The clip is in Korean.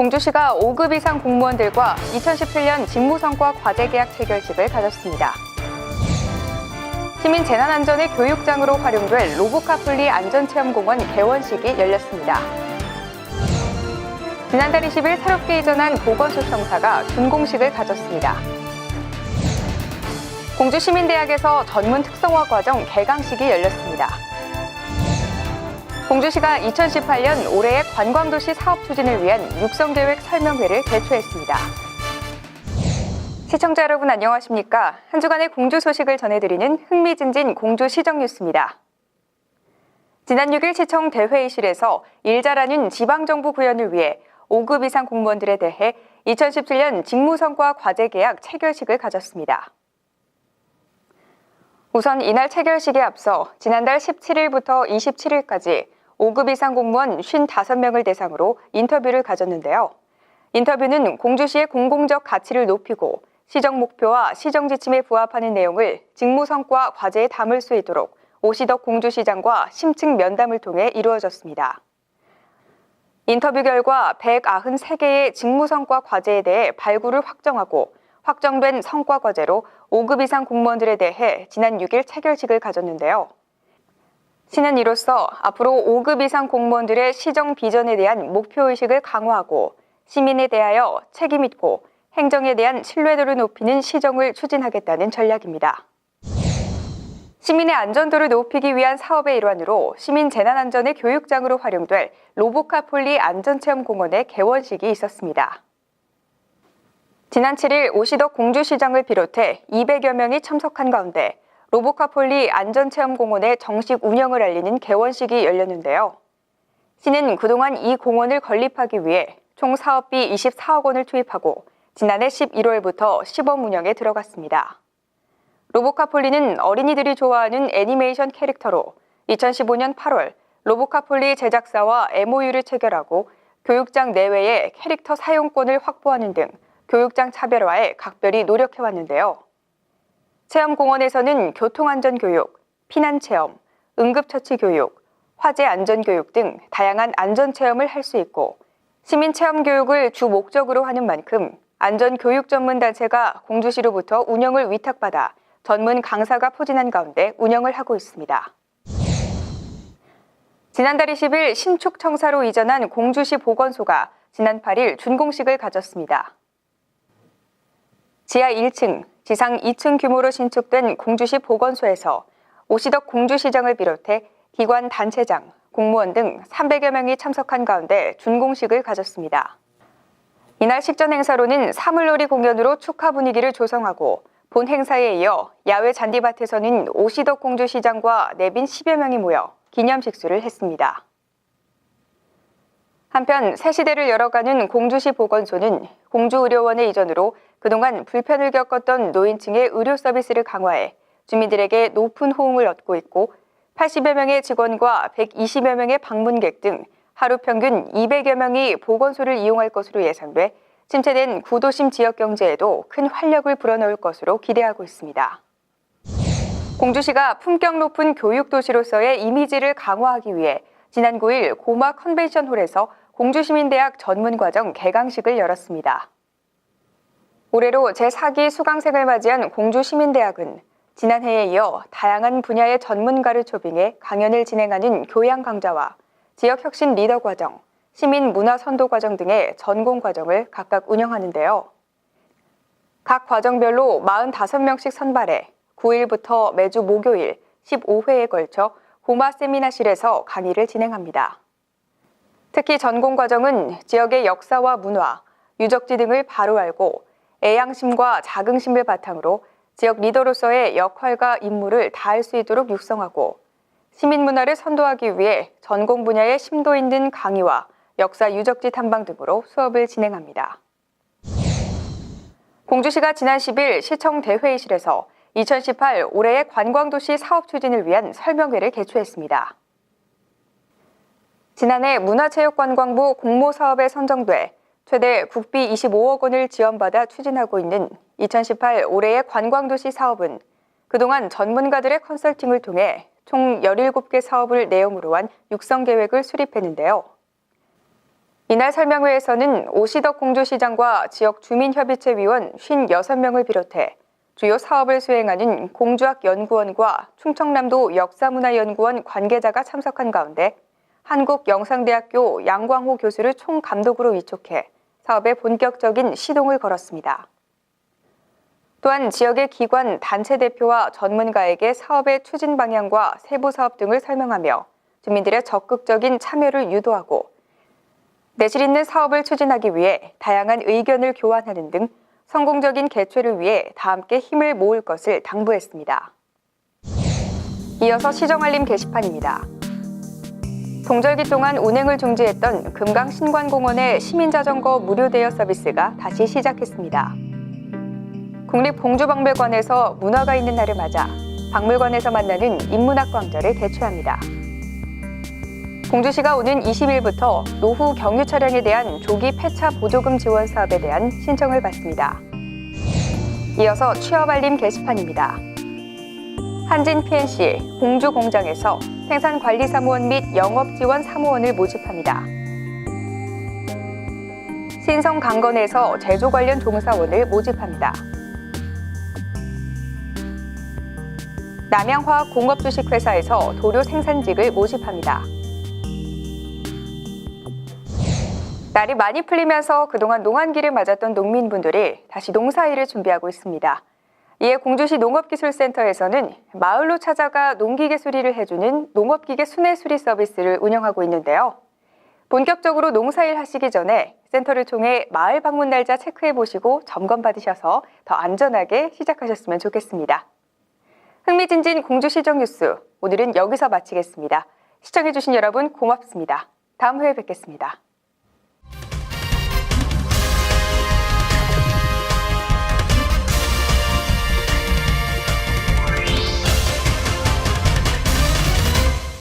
공주시가 5급 이상 공무원들과 2017년 직무성과 과제계약 체결식을 가졌습니다. 시민 재난안전의 교육장으로 활용될 로보카폴리 안전체험공원 개원식이 열렸습니다. 지난달 20일 새롭게 이전한 보건소청사가 준공식을 가졌습니다. 공주시민대학에서 전문 특성화 과정 개강식이 열렸습니다. 공주시가 2018년 올해의 관광도시 사업 추진을 위한 육성계획 설명회를 개최했습니다. 시청자 여러분 안녕하십니까? 한 주간의 공주 소식을 전해드리는 흥미진진 공주시정뉴스입니다. 지난 6일 시청 대회의실에서 일 잘하는 지방정부 구현을 위해 5급 이상 공무원들에 대해 2017년 직무성과 과제계약 체결식을 가졌습니다. 우선 이날 체결식에 앞서 지난달 17일부터 27일까지 5급 이상 공무원 55명을 대상으로 인터뷰를 가졌는데요. 인터뷰는 공주시의 공공적 가치를 높이고 시정 목표와 시정 지침에 부합하는 내용을 직무성과 과제에 담을 수 있도록 오시덕 공주시장과 심층 면담을 통해 이루어졌습니다. 인터뷰 결과 193개의 직무성과 과제에 대해 발굴을 확정하고 확정된 성과 과제로 5급 이상 공무원들에 대해 지난 6일 체결식을 가졌는데요. 시는 이로써 앞으로 5급 이상 공무원들의 시정 비전에 대한 목표의식을 강화하고 시민에 대하여 책임 있고 행정에 대한 신뢰도를 높이는 시정을 추진하겠다는 전략입니다. 시민의 안전도를 높이기 위한 사업의 일환으로 시민 재난안전의 교육장으로 활용될 로보카폴리 안전체험공원의 개원식이 있었습니다. 지난 7일 오시덕 공주시장을 비롯해 200여 명이 참석한 가운데 로보카폴리 안전체험공원의 정식 운영을 알리는 개원식이 열렸는데요. 시는 그동안 이 공원을 건립하기 위해 총 사업비 24억 원을 투입하고 지난해 11월부터 시범 운영에 들어갔습니다. 로보카폴리는 어린이들이 좋아하는 애니메이션 캐릭터로 2015년 8월 로보카폴리 제작사와 MOU를 체결하고 교육장 내외의 캐릭터 사용권을 확보하는 등 교육장 차별화에 각별히 노력해왔는데요. 체험공원에서는 교통안전교육, 피난체험, 응급처치교육, 화재안전교육 등 다양한 안전체험을 할 수 있고 시민체험교육을 주 목적으로 하는 만큼 안전교육 전문단체가 공주시로부터 운영을 위탁받아 전문 강사가 포진한 가운데 운영을 하고 있습니다. 지난달 20일 신축청사로 이전한 공주시 보건소가 지난 8일 준공식을 가졌습니다. 지하 1층, 지상 2층 규모로 신축된 공주시 보건소에서 오시덕 공주시장을 비롯해 기관 단체장, 공무원 등 300여 명이 참석한 가운데 준공식을 가졌습니다. 이날 식전 행사로는 사물놀이 공연으로 축하 분위기를 조성하고 본 행사에 이어 야외 잔디밭에서는 오시덕 공주시장과 내빈 10여 명이 모여 기념식수를 했습니다. 한편 새 시대를 열어가는 공주시 보건소는 공주의료원의 이전으로 그동안 불편을 겪었던 노인층의 의료 서비스를 강화해 주민들에게 높은 호응을 얻고 있고 80여 명의 직원과 120여 명의 방문객 등 하루 평균 200여 명이 보건소를 이용할 것으로 예상돼 침체된 구도심 지역 경제에도 큰 활력을 불어넣을 것으로 기대하고 있습니다. 공주시가 품격 높은 교육도시로서의 이미지를 강화하기 위해 지난 9일 고마 컨벤션홀에서 공주시민대학 전문과정 개강식을 열었습니다. 올해로 제4기 수강생을 맞이한 공주시민대학은 지난해에 이어 다양한 분야의 전문가를 초빙해 강연을 진행하는 교양 강좌와 지역혁신 리더 과정, 시민 문화 선도 과정 등의 전공 과정을 각각 운영하는데요. 각 과정별로 45명씩 선발해 9일부터 매주 목요일 15회에 걸쳐 고마 세미나실에서 강의를 진행합니다. 특히 전공 과정은 지역의 역사와 문화, 유적지 등을 바로 알고 애양심과 자긍심을 바탕으로 지역 리더로서의 역할과 임무를 다할 수 있도록 육성하고 시민 문화를 선도하기 위해 전공 분야의 심도 있는 강의와 역사 유적지 탐방 등으로 수업을 진행합니다. 공주시가 지난 10일 시청 대회의실에서 2018 올해의 관광도시 사업 추진을 위한 설명회를 개최했습니다. 지난해 문화체육관광부 공모사업에 선정돼 최대 국비 25억 원을 지원받아 추진하고 있는 2018 올해의 관광도시 사업은 그동안 전문가들의 컨설팅을 통해 총 17개 사업을 내용으로 한 육성계획을 수립했는데요. 이날 설명회에서는 오시덕 공주시장과 지역 주민협의체위원 56명을 비롯해 주요 사업을 수행하는 공주학연구원과 충청남도 역사문화연구원 관계자가 참석한 가운데 한국영상대학교 양광호 교수를 총감독으로 위촉해 사업에 본격적인 시동을 걸었습니다. 또한 지역의 기관, 단체 대표와 전문가에게 사업의 추진 방향과 세부 사업 등을 설명하며 주민들의 적극적인 참여를 유도하고 내실 있는 사업을 추진하기 위해 다양한 의견을 교환하는 등 성공적인 개최를 위해 다 함께 힘을 모을 것을 당부했습니다. 이어서 시정알림 게시판입니다. 동절기 동안 운행을 중지했던 금강 신관공원의 시민자전거 무료 대여 서비스가 다시 시작했습니다. 국립공주박물관에서 문화가 있는 날을 맞아 박물관에서 만나는 인문학 광절을 개최합니다. 공주시가 오는 20일부터 노후 경유 차량에 대한 조기 폐차 보조금 지원 사업에 대한 신청을 받습니다. 이어서 취업 알림 게시판입니다. 한진 PNC 공주 공장에서 생산관리사무원 및 영업지원사무원을 모집합니다. 신성 강건에서 제조 관련 종사원을 모집합니다. 남양화학공업주식회사에서 도료 생산직을 모집합니다. 날이 많이 풀리면서 그동안 농한기를 맞았던 농민분들이 다시 농사일을 준비하고 있습니다. 이에 공주시 농업기술센터에서는 마을로 찾아가 농기계 수리를 해주는 농업기계 순회 수리 서비스를 운영하고 있는데요. 본격적으로 농사일 하시기 전에 센터를 통해 마을 방문 날짜 체크해보시고 점검받으셔서 더 안전하게 시작하셨으면 좋겠습니다. 흥미진진 공주시정 뉴스, 오늘은 여기서 마치겠습니다. 시청해주신 여러분 고맙습니다. 다음 회에 뵙겠습니다.